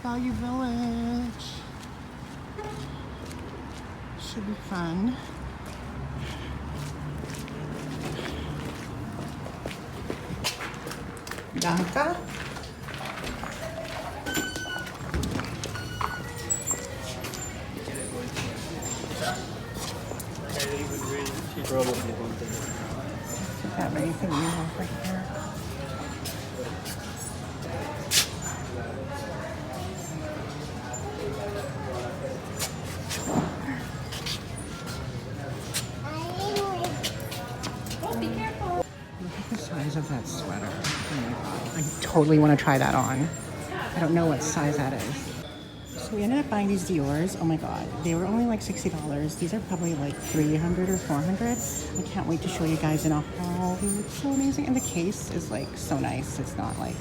Value Village. Should be fun. Bianca. Have anything you have right here? Look at the size of that sweater. Oh my god. I totally want to try that on. I don't know what size that is. So we ended up buying these Dior's. Oh my god. They were only like $60. These are probably like $300 or $400. I can't wait to show you guys in a haul. They look so amazing. And the case is like so nice. It's not like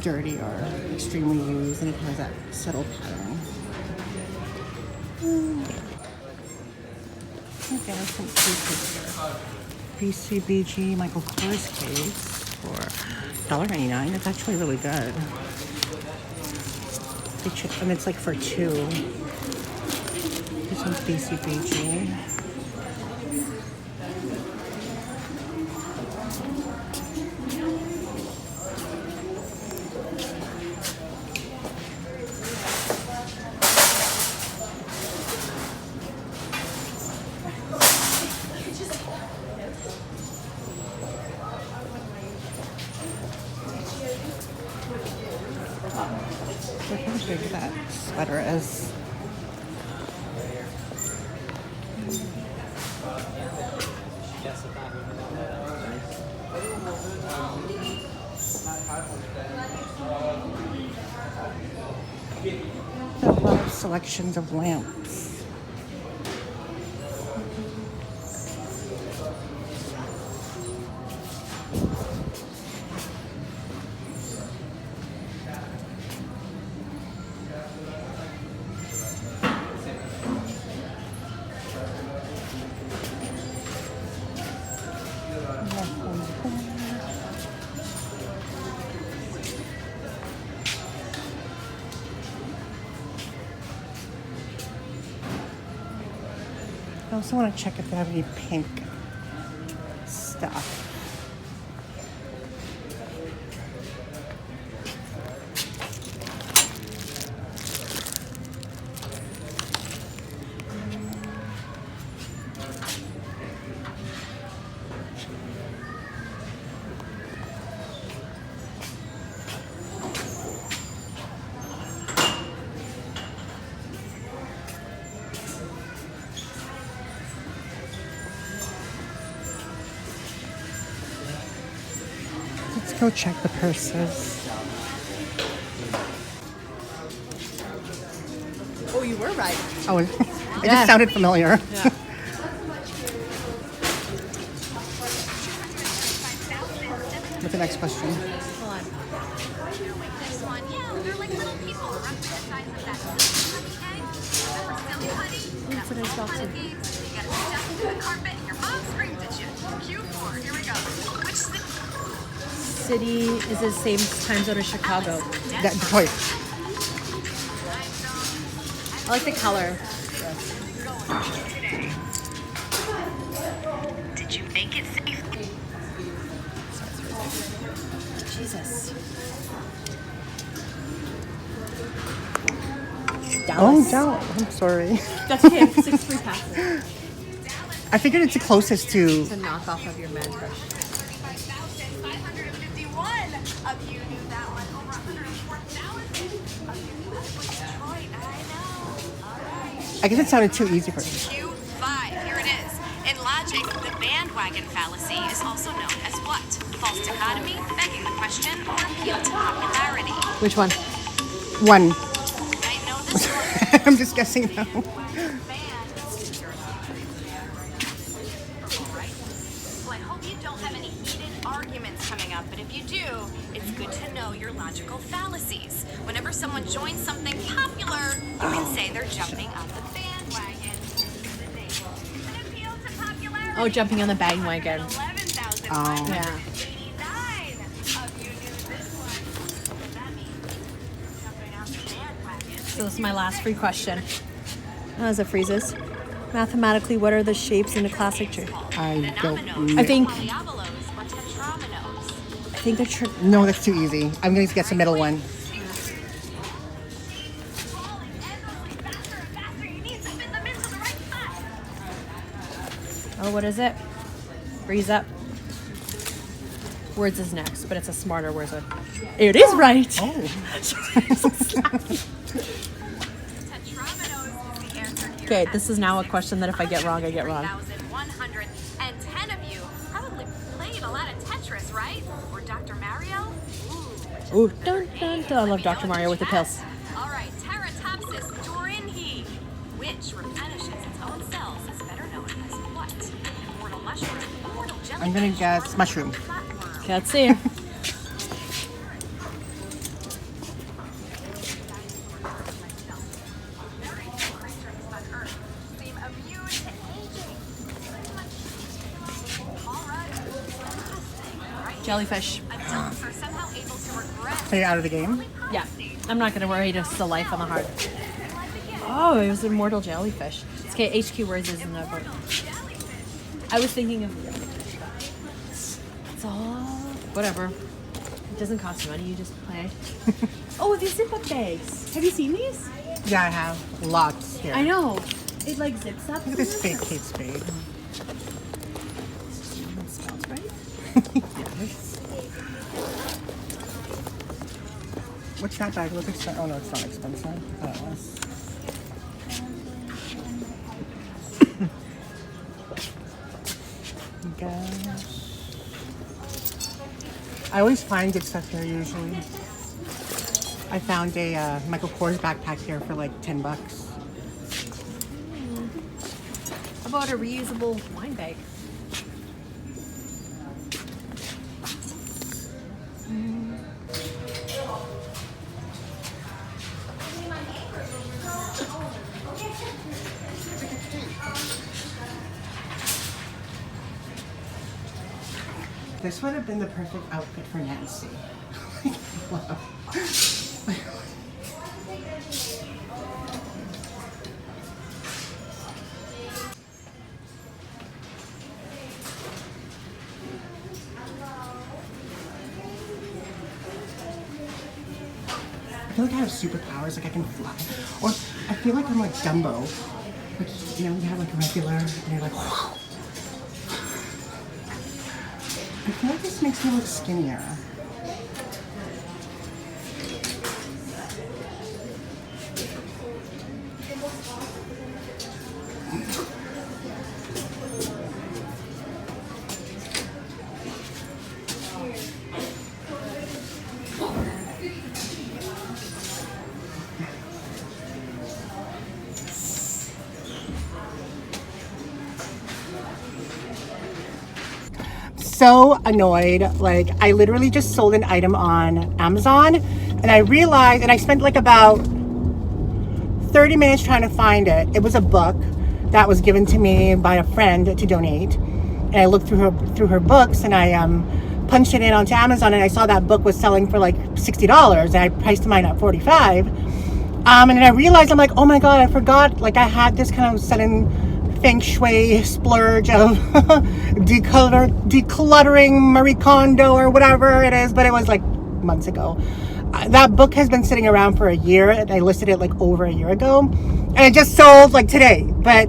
dirty or extremely used. And it has that subtle pattern. Okay, there's some cases here. BCBG Michael Kors case for $1.99. It's actually really good. And it's like for two. This one's BCBG. Look how big that sweater is. A lot of selections of lamps. I also want to check if they have any pink stuff. Let's go check the purses. Oh, you were right. Oh, it just sounded familiar. Yeah. What's the next question? Hold on. This one, yeah, they're like little people, roughly the size of that silly honey egg. Remember silly honey? That's what I saw too. You gotta step into the carpet and your mom screamed at you. Q4, here we go. Which City is the same time zone as Chicago. That Detroit. I like the color. Did you make it safe? Jesus. Oh, Dallas. no. I'm sorry. That's okay. 6 free passes. I figured it's the closest to. It's a knockoff of your man crush. 35,551 of you knew that one. Over 104,000 of you knew that was Detroit. I know. All right. I guess it sounded too easy for me. Q5, here it is. In logic, the bandwagon fallacy is also known as what? False dichotomy, begging the question, or appeal to popularity. Which one? One. I know the story. I'm just guessing now. Well, I hope you don't have any heated arguments coming up, but if you do, it's good to know your logical fallacies. Whenever someone joins something popular, you can say they're jumping on the bandwagon. An appeal to popularity. Oh, jumping on the bandwagon. 11,589 Yeah. of you knew this one. What that means? Jumping on the bandwagon. So this is my last free question. As it freezes. Mathematically, what are the shapes in a classic tree? I don't know. I think the No, that's too easy. I'm going to guess the middle one. Oh, what is it? Freeze up. Words is next, but it's a smarter word. It is right. Oh. Okay, this is now a question that if I get wrong, I get wrong. 110 of you probably played a lot of Tetris, right? Or Dr. Mario? Ooh, dun, dun, dun. I love Dr. Mario with the pills. All right, Teratopsis dorinhi, which replenishes its own cells, is better known as what? Immortal mushroom, immortal jellyfish, I'm going to guess mushroom. Okay, let's see. Jellyfish. Are you out of the game? Yeah, I'm not gonna worry. Just the life on the heart. Oh, it was immortal jellyfish. It's okay. HQ words is in the book. I was thinking of. It's all whatever. It doesn't cost you money. You just play. Oh, these zip-up bags. Have you seen these? Yeah, I have. Lots here. I know. It like zips up. Look at this fake Kate Spade. It smells right. Yes. What's that bag? Look expensive. Oh no, it's not expensive. I thought it was. Gosh. I always find good stuff here usually. I found a Michael Kors backpack here for like $10. How about a reusable wine bag? This would have been the perfect outfit for Nancy. Wow. I feel like I have superpowers, like I can fly. Or I feel like I'm like Dumbo. Like, you know, you have like a regular, and you're like, whew. I feel like this makes me look skinnier. So annoyed. Like, I literally just sold an item on Amazon and I realized, and I spent like about 30 minutes trying to find it. It was a book that was given to me by a friend to donate, and I looked through her books, and I punched it in onto Amazon, and I saw that book was selling for like $60, and I priced mine at $45. And then I realized, I'm like, oh my god, I forgot, like I had this kind of sudden feng shui splurge of decluttering Marie Kondo or whatever it is, but it was like months ago. That book has been sitting around for a year, and I listed it like over a year ago, and it just sold like today. But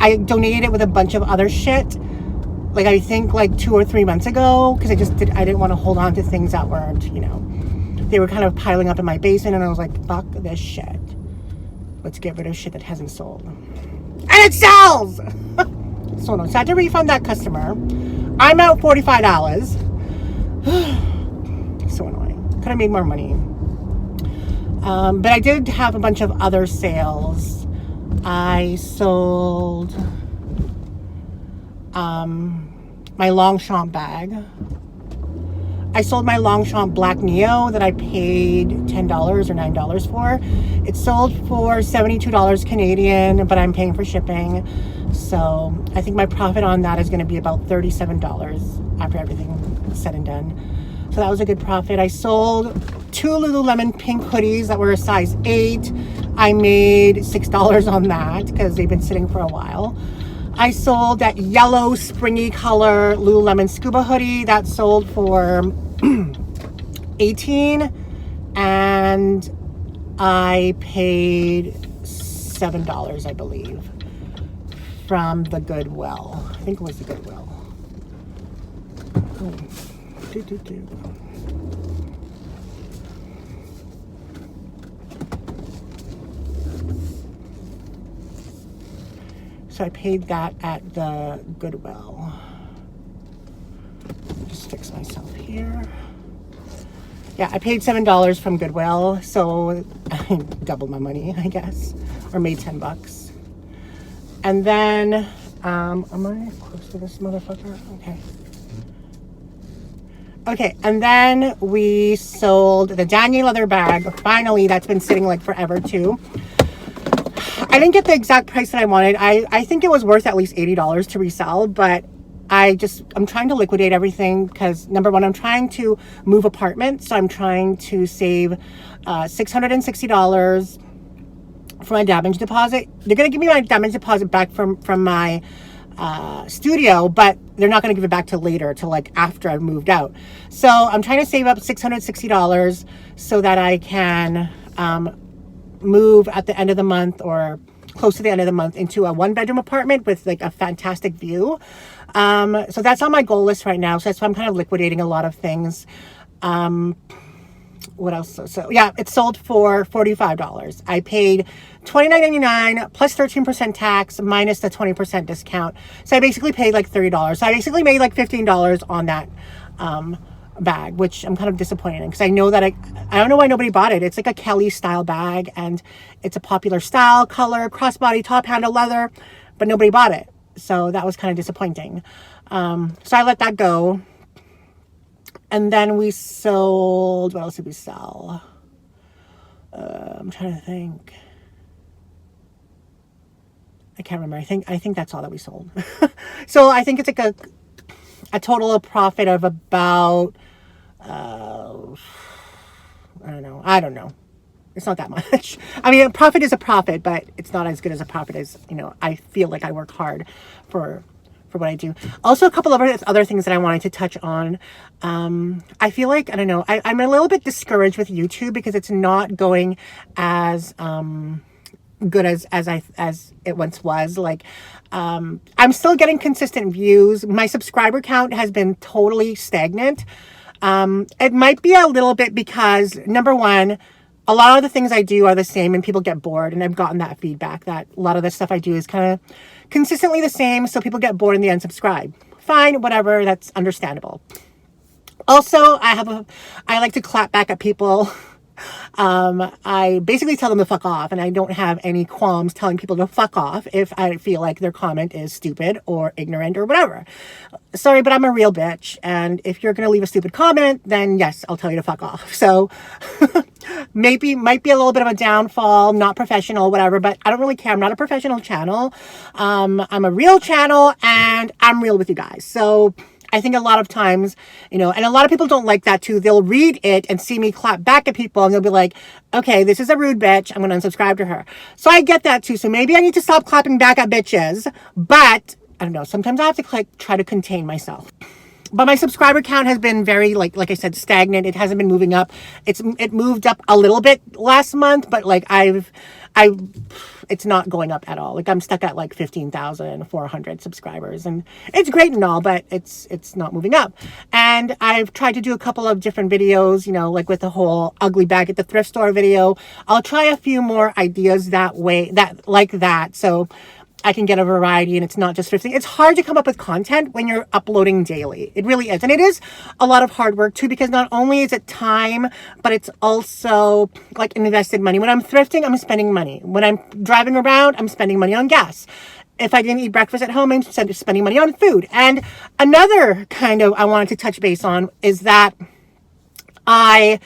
I donated it with a bunch of other shit, like I think like 2 or 3 months ago, because I didn't want to hold on to things that weren't, you know, they were kind of piling up in my basement, and I was like, fuck this shit. Let's get rid of shit that hasn't sold. And it sells! So no, so I had to refund that customer. I'm out $45. So annoying. Could have made more money. But I did have a bunch of other sales. I sold my Longchamp bag. I sold my Longchamp Black Neo that I paid $10 or $9 for. It sold for $72 Canadian, but I'm paying for shipping. So I think my profit on that is going to be about $37 after everything is said and done. So that was a good profit. I sold 2 Lululemon pink hoodies that were a size 8. I made $6 on that because they've been sitting for a while. I sold that yellow springy color Lululemon scuba hoodie that sold for 18, and I paid $7, I believe, from the Goodwill. I think it was the Goodwill. Oh. So I paid that at the Goodwill. Just fix myself here. Yeah, I paid $7 from Goodwill, so I doubled my money, I guess, or made $10. And then, am I close to this motherfucker? Okay. Okay, and then we sold the Danier leather bag. Finally, that's been sitting like forever too. I didn't get the exact price that I wanted. I think it was worth at least $80 to resell, but I'm trying to liquidate everything because, number one, I'm trying to move apartments. So I'm trying to save $660 for my damage deposit. They're going to give me my damage deposit back from my studio, but they're not going to give it back till later, till like after I've moved out. So I'm trying to save up $660 so that I can move at the end of the month or close to the end of the month into a 1-bedroom apartment with like a fantastic view. So that's on my goal list right now. So that's why I'm kind of liquidating a lot of things. What else? So yeah, it sold for $45. I paid $29.99 plus 13% tax minus the 20% discount. So I basically paid like $30. So I basically made like $15 on that bag, which I'm kind of disappointed in because I know that I don't know why nobody bought it. It's like a Kelly style bag and it's a popular style, color, crossbody, top handle leather, but nobody bought it. So that was kind of disappointing. So I let that go. And then we sold, what else did we sell? I'm trying to think. I can't remember. I think that's all that we sold. So I think it's like a total of profit of about, I don't know. It's not that much. I mean, a profit is a profit, but it's not as good as a profit as, I feel like I work hard for what I do. Also, a couple of other things that I wanted to touch on. I feel like, I don't know, I'm a little bit discouraged with YouTube because it's not going as good as it once was. Like, I'm still getting consistent views. My subscriber count has been totally stagnant. It might be a little bit because, number one, a lot of the things I do are the same and people get bored, and I've gotten that feedback that a lot of the stuff I do is kind of consistently the same, so people get bored and they unsubscribe. Fine, whatever, that's understandable. Also, I like to clap back at people. I basically tell them to fuck off, and I don't have any qualms telling people to fuck off if I feel like their comment is stupid or ignorant or whatever. Sorry, but I'm a real bitch, and if you're gonna leave a stupid comment, then yes, I'll tell you to fuck off. So might be a little bit of a downfall, not professional, whatever, but I don't really care. I'm not a professional channel. I'm a real channel, and I'm real with you guys. So I think a lot of times, and a lot of people don't like that too. They'll read it and see me clap back at people and they'll be like, okay, this is a rude bitch. I'm going to unsubscribe to her. So I get that too. So maybe I need to stop clapping back at bitches, but I don't know. Sometimes I have to try to contain myself. But my subscriber count has been very, like I said, stagnant. It hasn't been moving up. It moved up a little bit last month, but it's not going up at all. Like I'm stuck at like 15,400 subscribers, and it's great and all, but it's not moving up. And I've tried to do a couple of different videos, like with the whole ugly bag at the thrift store video. I'll try a few more ideas like that. So I can get a variety and it's not just thrifting. It's hard to come up with content when you're uploading daily. It really is. And it is a lot of hard work too, because not only is it time, but it's also like invested money. When I'm thrifting, I'm spending money. When I'm driving around, I'm spending money on gas. If I didn't eat breakfast at home, I'm spending money on food. And another kind of I wanted to touch base on is that I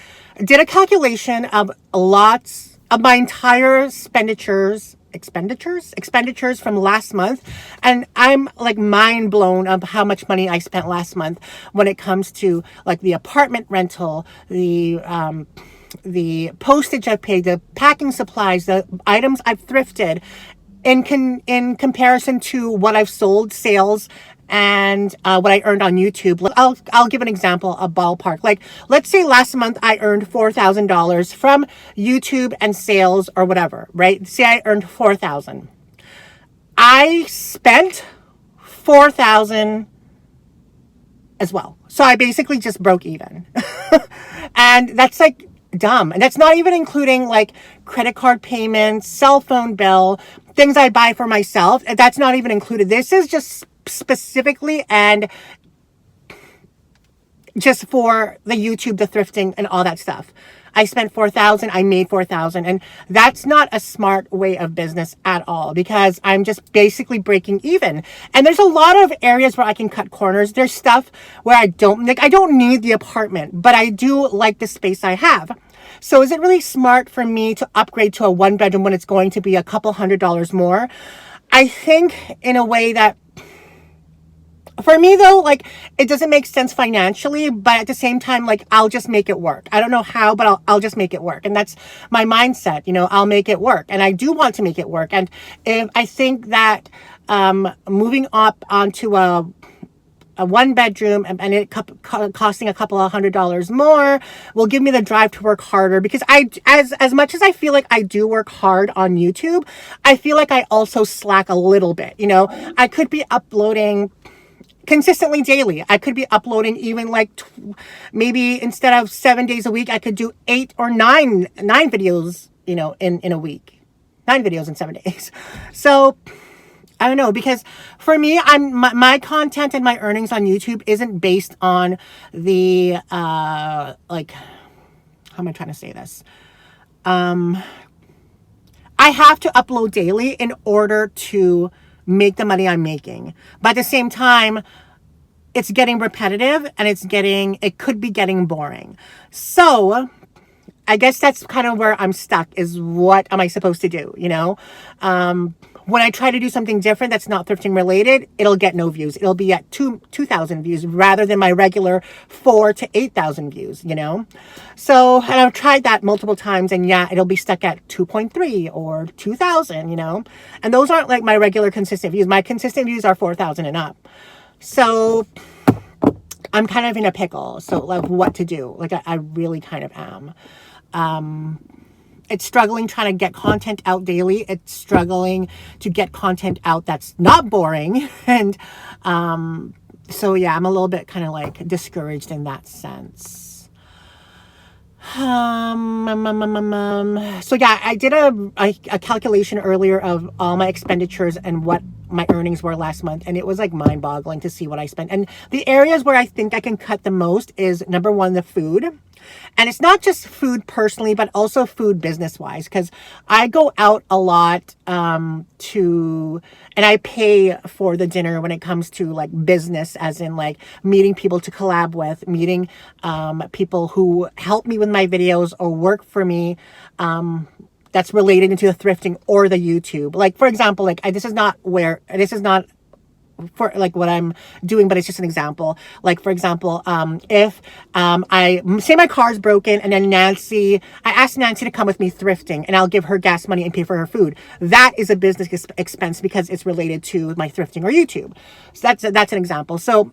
did a calculation of lots of my entire expenditures expenditures from last month, and I'm like mind blown of how much money I spent last month when it comes to like the apartment rental, the postage I paid, the packing supplies, the items I've thrifted, in comparison to what I've sold, sales, and what I earned on YouTube. I'll give an example, a ballpark. Like, let's say last month I earned $4,000 from YouTube and sales or whatever, right? Say I earned $4,000. I spent $4,000 as well. So I basically just broke even. And that's like dumb. And that's not even including like credit card payments, cell phone bill, things I buy for myself. And that's not even included. This is just specifically and just for the YouTube, the thrifting, and all that stuff. I spent $4,000. I made $4,000, and that's not a smart way of business at all, because I'm just basically breaking even. And there's a lot of areas where I can cut corners. There's stuff where I don't need the apartment, but I do like the space I have. So is it really smart for me to upgrade to a 1-bedroom when it's going to be a couple $100s more? I think in a way that, for me though, like, it doesn't make sense financially, but at the same time, like, I'll just make it work. I don't know how, but I'll just make it work. And that's my mindset, I'll make it work. And I do want to make it work. And if I think that moving up onto a 1-bedroom and it costing a couple of $100s more will give me the drive to work harder, because as much as I feel like I do work hard on YouTube, I feel like I also slack a little bit. I could be uploading consistently daily. I could be uploading even like maybe instead of 7 days a week, I could do 8 or 9 videos, in a week. 9 videos in 7 days. So I don't know, because for me, my content and my earnings on YouTube isn't based on the like, how am I trying to say this? I have to upload daily in order to make the money I'm making. But at the same time, it's getting repetitive and it could be getting boring. So I guess that's kind of where I'm stuck, is what am I supposed to do? When I try to do something different that's not thrifting related, it'll get no views. It'll be at 2,000 views rather than my regular 4,000 to 8,000 views, So, and I've tried that multiple times, and yeah, it'll be stuck at 2.3 or 2,000, And those aren't like my regular consistent views. My consistent views are 4,000 and up. So I'm kind of in a pickle. So like, what to do? Like, I really kind of am. It's struggling trying to get content out daily. It's struggling to get content out that's not boring. And so, yeah, I'm a little bit kind of like discouraged in that sense. So, yeah, I did a calculation earlier of all my expenditures and what my earnings were last month. And it was like mind boggling to see what I spent. And the areas where I think I can cut the most is, number one, the food. And it's not just food personally, but also food business-wise, because I go out a lot and I pay for the dinner when it comes to like business, as in like meeting people to collab with, meeting people who help me with my videos or work for me, that's related into the thrifting or the YouTube. Like, for example, like this is not for like what I'm doing, but it's just an example. Like, for example, if I say my car's broken and then I ask Nancy to come with me thrifting, and I'll give her gas money and pay for her food. That is a business expense because it's related to my thrifting or YouTube. So that's an example. So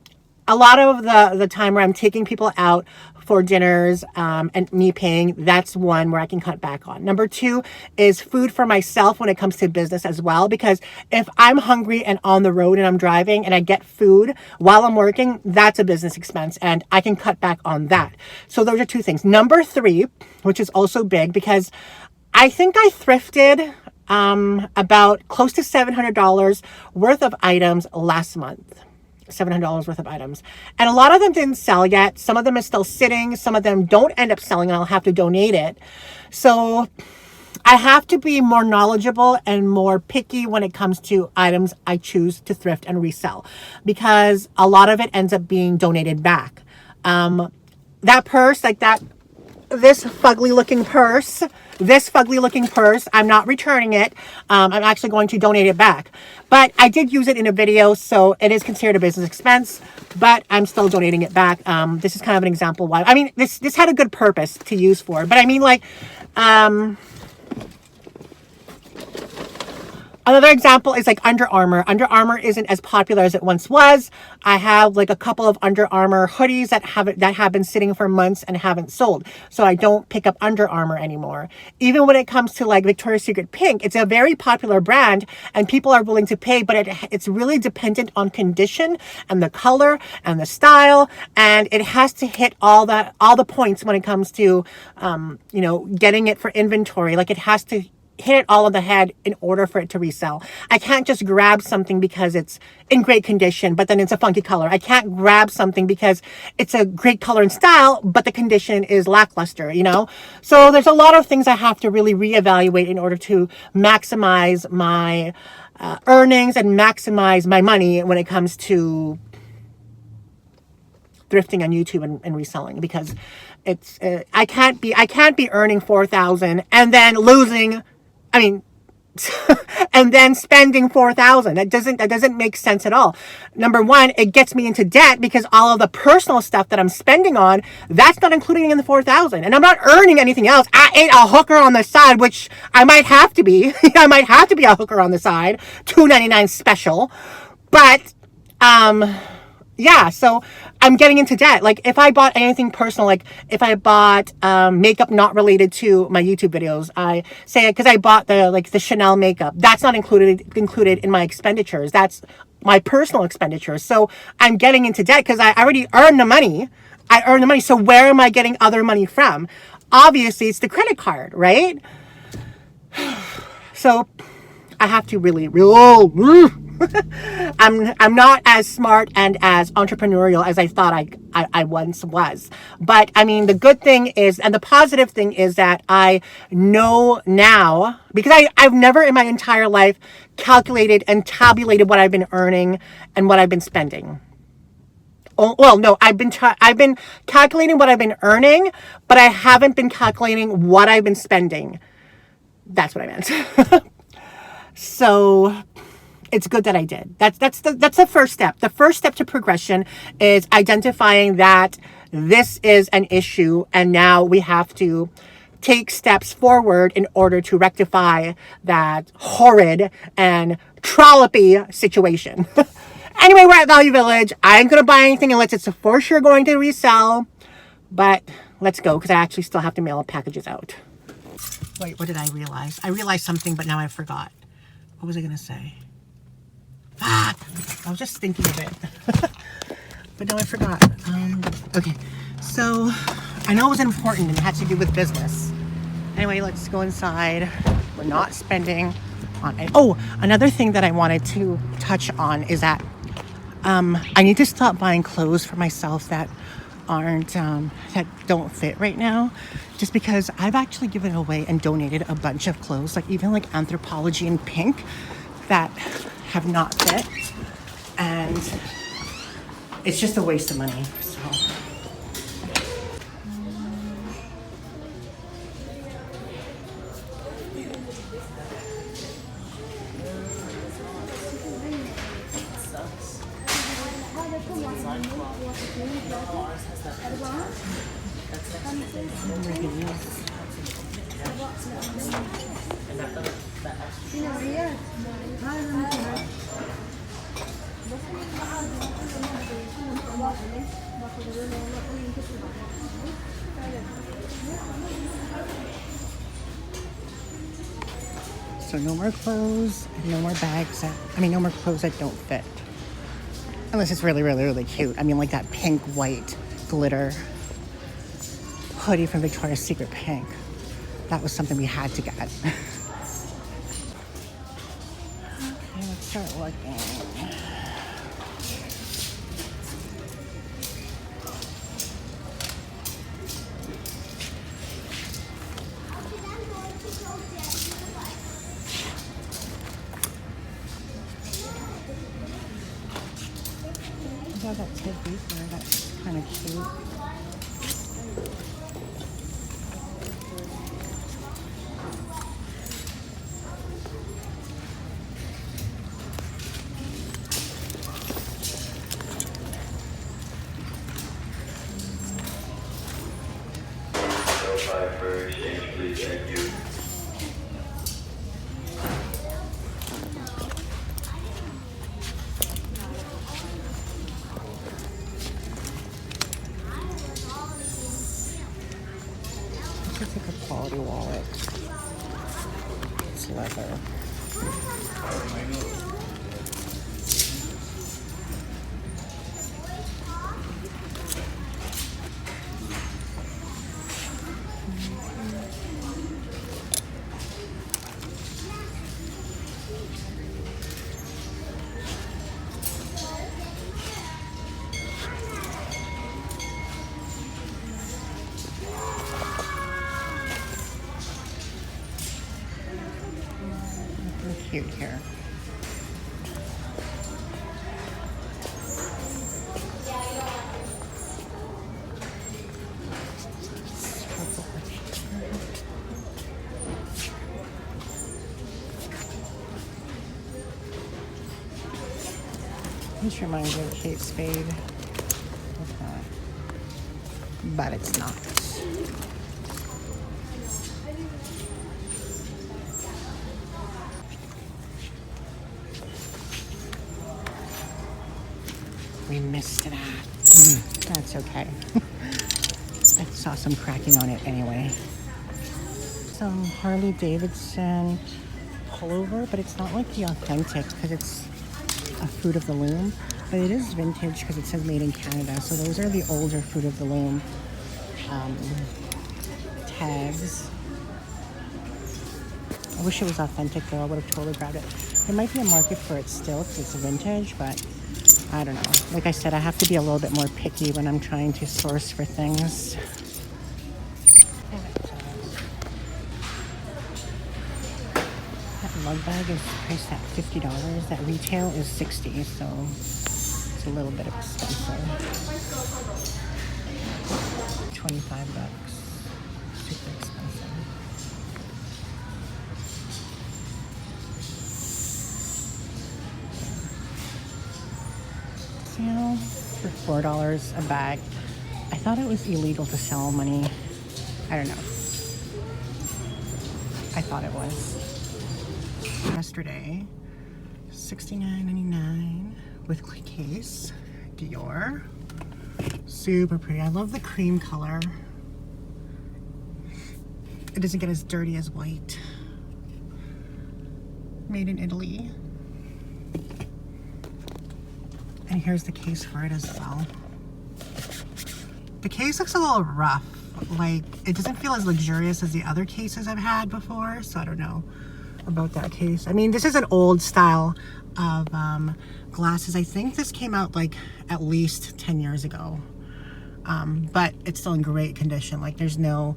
a lot of the time where I'm taking people out for dinners and me paying, that's one where I can cut back on. Number two is food for myself when it comes to business as well, because if I'm hungry and on the road and I'm driving and I get food while I'm working, that's a business expense and I can cut back on that. So those are two things. Number three, which is also big, because I think I thrifted about close to $700 worth of items last month. $700 worth of items. And a lot of them didn't sell yet. Some of them are still sitting. Some of them don't end up selling, and I'll have to donate it. So I have to be more knowledgeable and more picky when it comes to items I choose to thrift and resell, because a lot of it ends up being donated back. That purse, like that this fugly looking purse. I'm not returning it. I'm actually going to donate it back. But I did use it in a video, so it is considered a business expense, but I'm still donating it back. This is kind of an example why. I mean, this had a good purpose to use for, but I mean, like, another example is like Under Armour. Under Armour isn't as popular as it once was. I have like a couple of Under Armour hoodies that have been sitting for months and haven't sold. So I don't pick up Under Armour anymore. Even when it comes to like Victoria's Secret Pink, it's a very popular brand and people are willing to pay, but it's really dependent on condition and the color and the style, and it has to hit all the points when it comes to you know, getting it for inventory. Like it has to hit it all on the head in order for it to resell. I can't just grab something because it's in great condition, but then it's a funky color. I can't grab something because it's a great color and style, but the condition is lackluster, you know? So there's a lot of things I have to really reevaluate in order to maximize my earnings and maximize my money when it comes to thrifting on YouTube and reselling, because it's I can't be earning $4,000 and then losing, I mean, and then spending $4,000. That doesn't make sense at all. Number one, it gets me into debt because all of the personal stuff that I'm spending on, that's not including in the $4,000, and I'm not earning anything else. I ain't a hooker on the side, which I might have to be. I might have to be a hooker on the side, $2.99 special, but yeah, so I'm getting into debt. Like if I bought anything personal, like if I bought makeup not related to my YouTube videos, I say, because I bought the Chanel makeup, that's not included in my expenditures. That's my personal expenditures. So I'm getting into debt because I already earned the money. I earned the money. So where am I getting other money from? Obviously, it's the credit card, right? So I have to really I'm not as smart and as entrepreneurial as I thought I once was. But I mean, the good thing is, and the positive thing is that I know now, because I've never in my entire life calculated and tabulated what I've been earning and what I've been spending. Oh, well, no, I've been calculating what I've been earning, but I haven't been calculating what I've been spending. That's what I meant. So it's good that I did. That's the first step. The first step to progression is identifying that this is an issue, and now we have to take steps forward in order to rectify that horrid and trollopy situation. Anyway, we're at Value Village. I ain't gonna buy anything unless it's for sure going to resell, but let's go because I actually still have to mail packages out. Wait, what did I realize? I realized something, but now I forgot. What was I gonna say? I was just thinking of it. But now I forgot. Okay, so I know it was important and it had to do with business. Anyway, let's go inside. We're not spending on it. Oh, another thing that I wanted to touch on is that I need to stop buying clothes for myself that aren't that don't fit right now, just because I've actually given away and donated a bunch of clothes, like even like Anthropologie and Pink, that have not fit, and it's just a waste of money. So So no more clothes, no more bags no more clothes that don't fit. Unless it's really, really, really cute. I mean, like that pink, white, glitter hoodie from Victoria's Secret Pink. That was something we had to get. Okay, let's start looking. That Ted Baker, that's kind of cute. 405 for exchange, please. Thank you. This looks like a quality wallet. It's leather. Cute here. This reminds me of Kate Spade, but it's not. We missed that. That's okay. I saw some cracking on it anyway. Some Harley Davidson pullover, but it's not like the authentic because it's a Fruit of the Loom. But it is vintage because it says made in Canada. So those are the older Fruit of the Loom tags. I wish it was authentic though. I would have totally grabbed it. There might be a market for it still because it's vintage, but I don't know. Like I said, I have to be a little bit more picky when I'm trying to source for things. That lug bag is priced at $50. That retail is $60, so it's a little bit expensive. $25. Super expensive. Sale for $4 a bag. I thought it was illegal to sell money. I don't know. I thought it was. Yesterday, $69.99 with case. Dior. Super pretty. I love the cream color. It doesn't get as dirty as white. Made in Italy. And here's the case for it as well. The case looks a little rough. Like, it doesn't feel as luxurious as the other cases I've had before, so I don't know about that case. I mean, this is an old style of glasses. I think this came out like at least 10 years ago. But it's still in great condition. Like, there's no,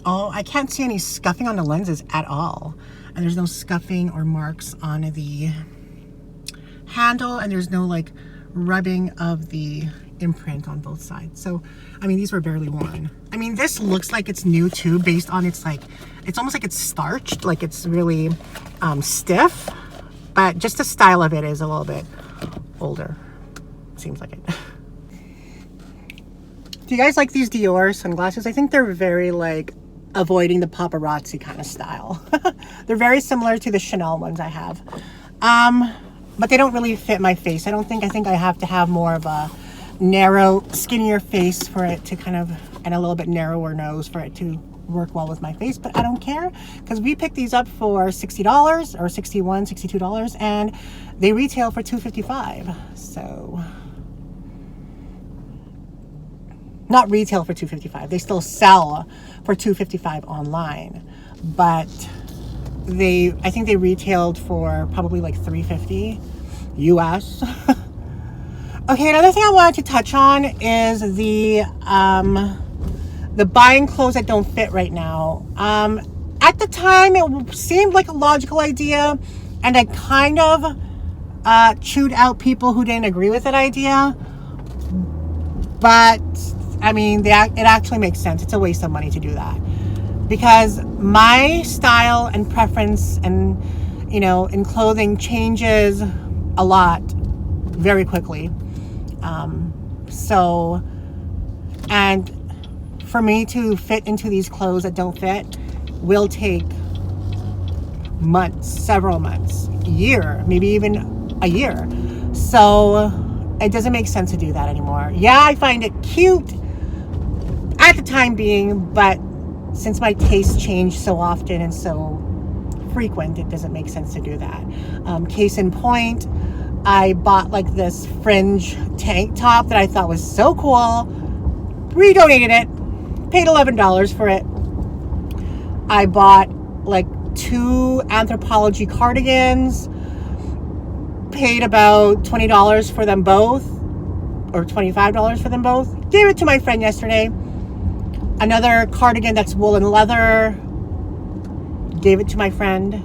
I can't see any scuffing on the lenses at all. And there's no scuffing or marks on the handle, and there's no like rubbing of the imprint on both sides. So, I mean, these were barely worn. I mean, this looks like it's new too, based on it's like, it's almost like it's starched, like it's really stiff, but just the style of it is a little bit older. Seems like it. Do you guys like these Dior sunglasses? I think they're very like avoiding the paparazzi kind of style. They're very similar to the Chanel ones I have. But they don't really fit my face. I think I have to have more of a narrow, skinnier face for it to kind of, and a little bit narrower nose for it to work well with my face, but I don't care because we picked these up for $60 or $61, $62, and they retail for $255. So, not retail for $255. They still sell for $255 online, but I think they retailed for probably like $350 US. Okay, another thing I wanted to touch on is the buying clothes that don't fit right now. At the time, it seemed like a logical idea, and I kind of chewed out people who didn't agree with that idea. But I mean, it actually makes sense. It's a waste of money to do that, because my style and preference and, you know, in clothing changes a lot very quickly. And for me to fit into these clothes that don't fit will take months, several months, a year, maybe even a year. So it doesn't make sense to do that anymore. Yeah, I find it cute at the time being, but since my tastes change so often and so frequent, it doesn't make sense to do that. Case in point, I bought like this fringe tank top that I thought was so cool, redonated it, paid $11 for it. I bought like 2 Anthropologie cardigans, paid about $20 for them both, or $25 for them both. Gave it to my friend yesterday. Another cardigan that's wool and leather, gave it to my friend,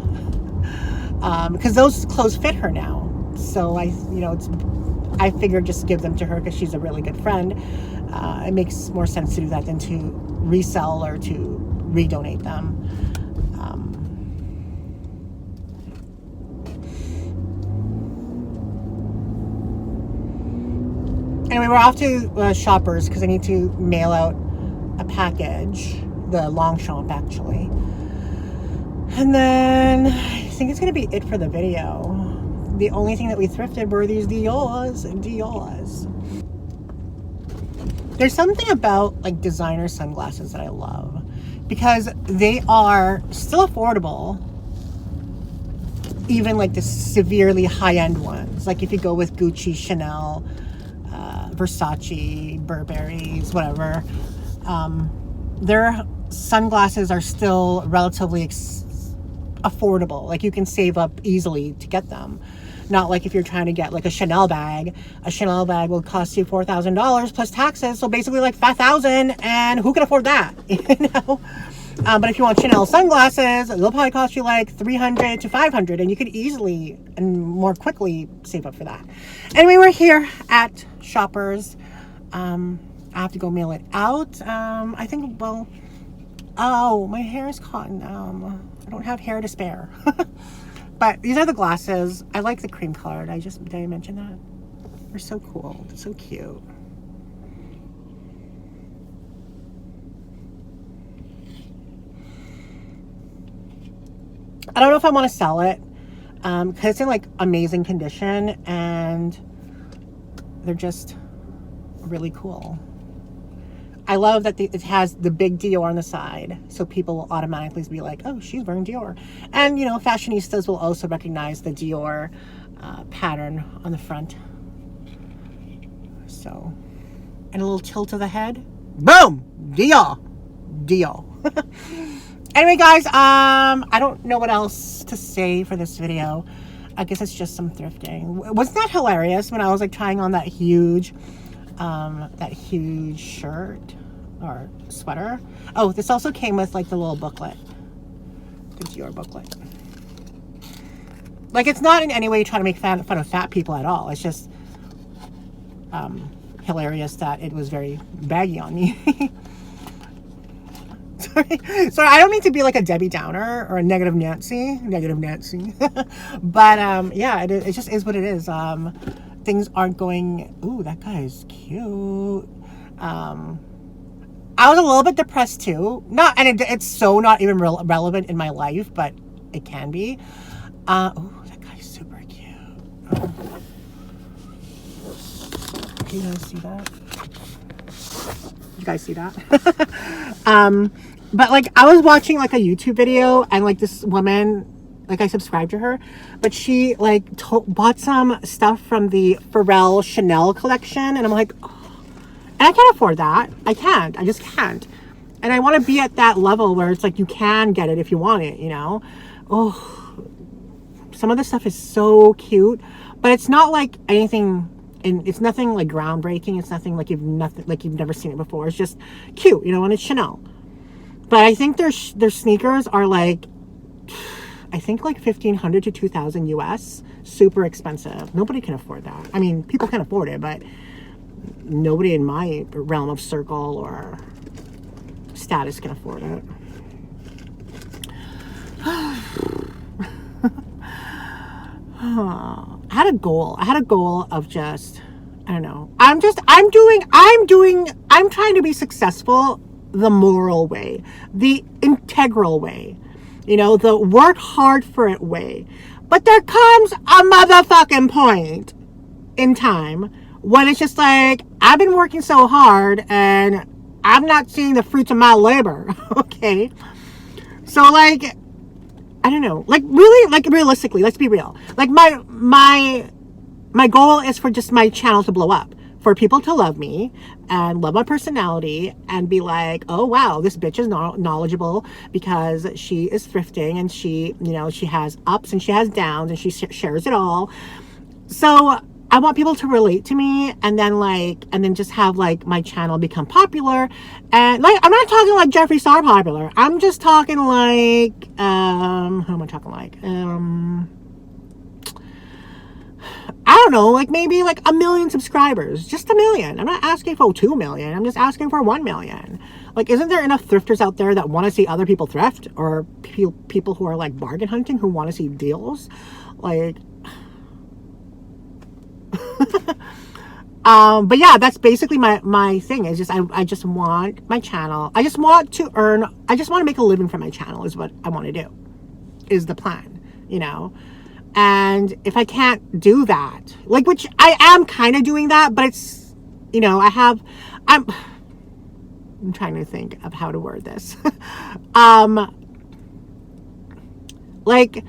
because those clothes fit her now. So I figured just give them to her because she's a really good friend. It makes more sense to do that than to resell or to redonate them. Anyway, we're off to Shoppers because I need to mail out a package, the Longchamp actually. And then I think it's going to be it for the video. The only thing that we thrifted were these Diors. There's something about like designer sunglasses that I love because they are still affordable, even like the severely high-end ones. Like if you go with Gucci, Chanel, Versace, Burberry's, whatever, their sunglasses are still relatively affordable. Like you can save up easily to get them. Not like if you're trying to get like a Chanel bag. A Chanel bag will cost you $4,000 plus taxes, so basically like $5,000, and who can afford that? You know. But if you want Chanel sunglasses, they'll probably cost you like $300 to $500, and you could easily and more quickly save up for that. Anyway, we're here at Shoppers. I have to go mail it out. I think, well, oh, my hair is cotton. I don't have hair to spare. But these are the glasses. I like the cream colored. Did I mention that? They're so cool. They're so cute. I don't know if I want to sell it because it's in like amazing condition and they're just really cool. I love that it has the big Dior on the side, so people will automatically be like, oh, she's wearing Dior. And, you know, fashionistas will also recognize the Dior pattern on the front. So, and a little tilt of the head. Boom! Dior! Anyway, guys, I don't know what else to say for this video. I guess it's just some thrifting. Wasn't that hilarious when I was like trying on that huge shirt or sweater? Oh, this also came with like the little booklet, the Dior booklet. Like, it's not in any way trying to make fun of fat people at all. It's just hilarious that it was very baggy on me. Sorry, I don't mean to be like a Debbie Downer or a negative Nancy, but yeah, it just is what it is. Things aren't going. Ooh, that guy is cute. I was a little bit depressed too. It's so not even relevant in my life, but it can be. Oh, that guy's super cute. Oh. Do you guys see that? You guys see that? But like I was watching like a YouTube video and like this woman, like I subscribed to her, but she like bought some stuff from the Pharrell Chanel collection, and I'm like, oh. And I can't afford that. I just can't. And I want to be at that level where it's like you can get it if you want it, you know. Oh, some of the stuff is so cute, but it's not like anything. And it's nothing like groundbreaking. It's nothing like you've never seen it before. It's just cute, you know, and it's Chanel. But I think their sneakers are like, I think like $1,500 to $2,000 US. Super expensive. Nobody can afford that. I mean, people can afford it, but nobody in my realm of circle or status can afford it. I had a goal of just, I don't know. I'm trying to be successful the moral way, the integral way, you know, the work hard for it way. But there comes a motherfucking point in time when it's just like, I've been working so hard and I'm not seeing the fruits of my labor. Okay. So like, I don't know, like really, like realistically, let's be real. Like my goal is for just my channel to blow up, for people to love me and love my personality and be like, oh wow, this bitch is knowledgeable because she is thrifting and she, you know, she has ups and she has downs and she shares it all. So I want people to relate to me and then just have like my channel become popular. And like, I'm not talking like Jeffree Star popular. I'm just talking like, who am I talking like? I don't know, like maybe like 1 million subscribers, just 1 million. I'm not asking for 2 million. I'm just asking for 1 million. Like, isn't there enough thrifters out there that want to see other people thrift, or people who are like bargain hunting who want to see deals? Like, but yeah, that's basically my thing. Is just I just want my channel. I just want to make a living from my channel is what I want to do. Is the plan, you know? And if I can't do that, like, which I am kind of doing that, but it's, you know, I'm trying to think of how to word this. Like,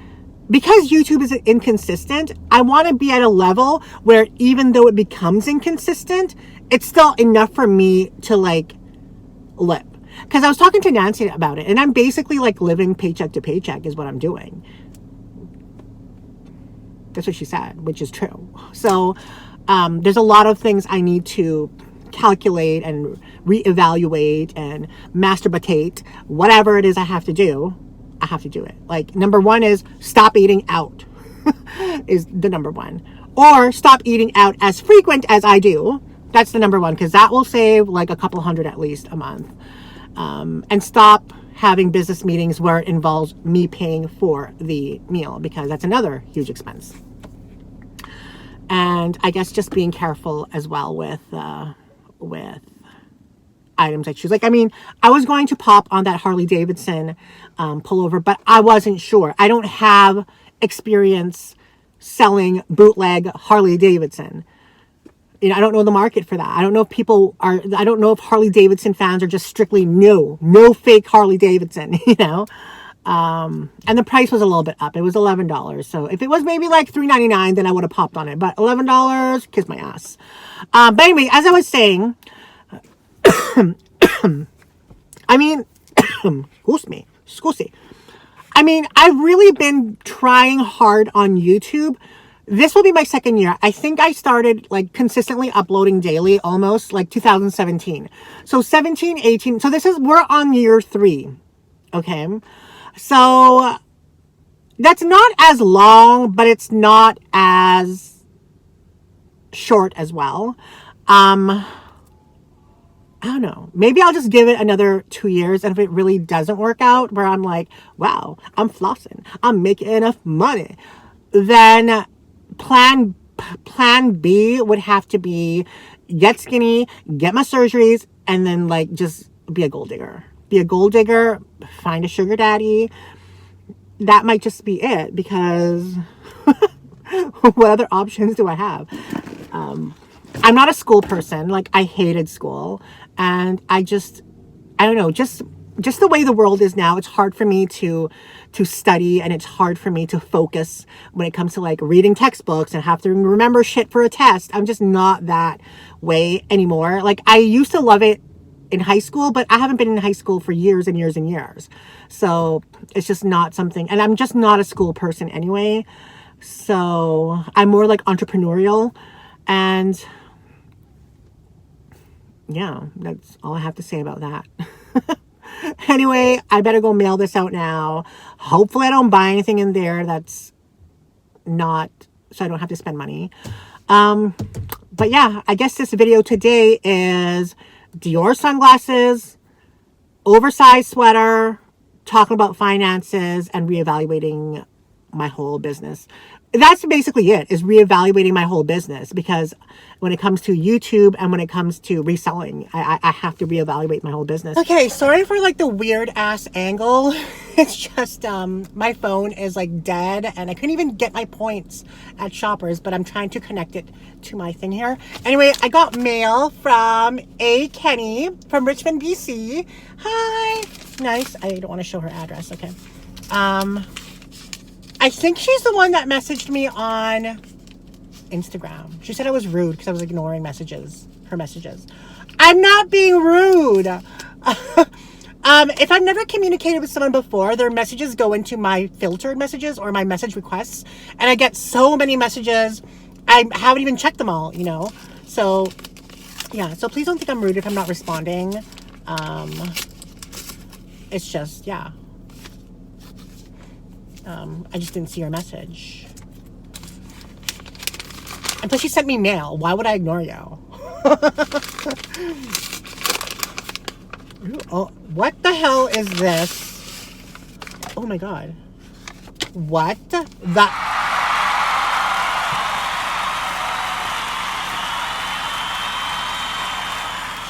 because YouTube is inconsistent, I want to be at a level where even though it becomes inconsistent, it's still enough for me to like live. Because I was talking to Nancy about it, and I'm basically like living paycheck to paycheck is what I'm doing. That's what she said, which is true. So there's a lot of things I need to calculate and reevaluate and masturbate. Whatever it is I have to do it. Like, number one is stop eating out is the number one. Or stop eating out as frequent as I do. That's the number one, because that will save like a couple hundred at least a month. And stop having business meetings where it involves me paying for the meal, because that's another huge expense. And I guess just being careful as well with items I choose. Like, I mean, I was going to pop on that Harley Davidson pullover, but I wasn't sure. I don't have experience selling bootleg Harley Davidson. You know, I don't know the market for that. I don't know if I don't know if Harley Davidson fans are just strictly no fake Harley Davidson, you know? And the price was a little bit up. It was $11. So if it was maybe like $3.99, then I would have popped on it. But $11, kiss my ass. But anyway, as I was saying, I mean, excuse me. I mean, I've really been trying hard on YouTube. This will be my second year. I think I started like consistently uploading daily almost like 2017. So 17, 18. So we're on year 3. Okay. So that's not as long, but it's not as short as well. I don't know. Maybe I'll just give it another 2 years. And if it really doesn't work out where I'm like, wow, I'm flossing, I'm making enough money, then plan B would have to be get skinny, get my surgeries, and then like just be a gold digger. Be a gold digger, find a sugar daddy. That might just be it, because what other options do I have? I'm not a school person. Like, I hated school, and I don't know, just the way the world is now, it's hard for me to study, and it's hard for me to focus when it comes to like reading textbooks and have to remember shit for a test. I'm just not that way anymore. Like, I used to love it in high school, but I haven't been in high school for years and years and years. So it's just not something, and I'm just not a school person anyway. So I'm more like entrepreneurial, and yeah, that's all I have to say about that. Anyway, I better go mail this out now. Hopefully I don't buy anything in there that's not, so I don't have to spend money. But yeah, I guess this video today is Dior sunglasses, oversized sweater, talking about finances, and reevaluating my whole business. That's basically it, is reevaluating my whole business, because when it comes to YouTube and when it comes to reselling, I have to reevaluate my whole business. Okay, sorry for like the weird ass angle. It's just my phone is like dead and I couldn't even get my points at Shoppers, but I'm trying to connect it to my thing here. Anyway, I got mail from A. Kenny from Richmond, BC. Hi. Nice. I don't want to show her address. Okay. I think she's the one that messaged me on Instagram. She said I was rude because I was ignoring her messages. I'm not being rude. If I've never communicated with someone before, their messages go into my filtered messages or my message requests, and I get so many messages, I haven't even checked them all, you know? So, yeah. So please don't think I'm rude if I'm not responding. It's just, yeah. I just didn't see her message. And plus she sent me mail. Why would I ignore you? Ooh, oh, what the hell is this? Oh my god. What the?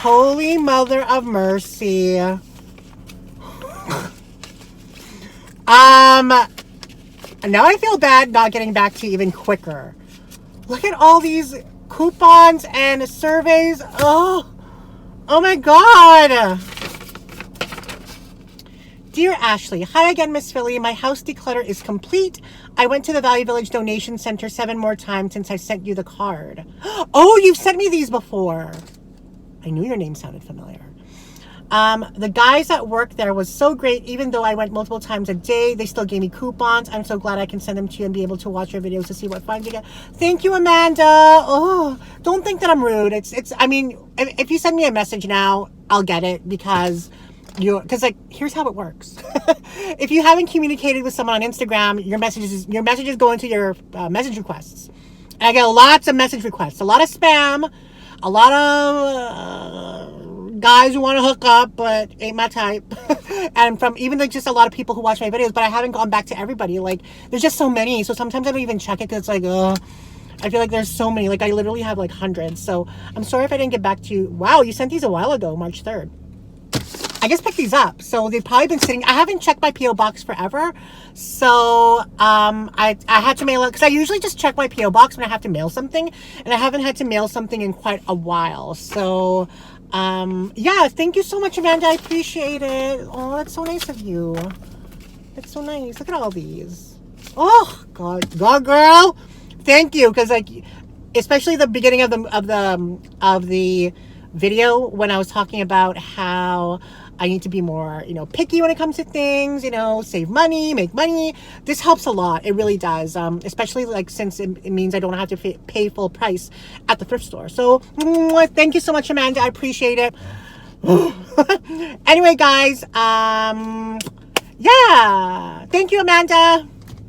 Holy Mother of Mercy. Now I feel bad not getting back to you even quicker. Look at all these coupons and surveys. Oh my god. Dear Ashley, hi again, Miss Philly. My house declutter is complete. I went to the Value Village Donation Center 7 more times since I sent you the card. Oh, you've sent me these before. I knew your name sounded familiar. The guys that work there was so great. Even though I went multiple times a day, they still gave me coupons. I'm so glad I can send them to you and be able to watch your videos to see what finds you get. Thank you, Amanda. Oh, don't think that I'm rude. I mean, if you send me a message now, I'll get it, because like, here's how it works. If you haven't communicated with someone on Instagram, your messages go into your message requests. And I get lots of message requests, a lot of spam, a lot of guys who want to hook up but ain't my type. And from even like just a lot of people who watch my videos, but I haven't gone back to everybody. Like, there's just so many, so sometimes I don't even check it, because it's like, I feel like there's so many. Like, I literally have like hundreds. So I'm sorry if I didn't get back to you. Wow, you sent these a while ago, March 3rd. I just picked these up, so they've probably been sitting. I haven't checked my PO box forever, so I had to mail it, because I usually just check my PO box when I have to mail something, and I haven't had to mail something in quite a while. So yeah, thank you so much, Amanda. I appreciate it. Oh, that's so nice of you. That's so nice. Look at all these. Oh god, girl, thank you. Because like, especially the beginning of the video, when I was talking about how I need to be more, picky when it comes to things, save money, make money. This helps a lot. It really does. Especially like, since it means I don't have to pay full price at the thrift store. So thank you so much, Amanda. I appreciate it. Anyway, guys, yeah. Thank you, Amanda.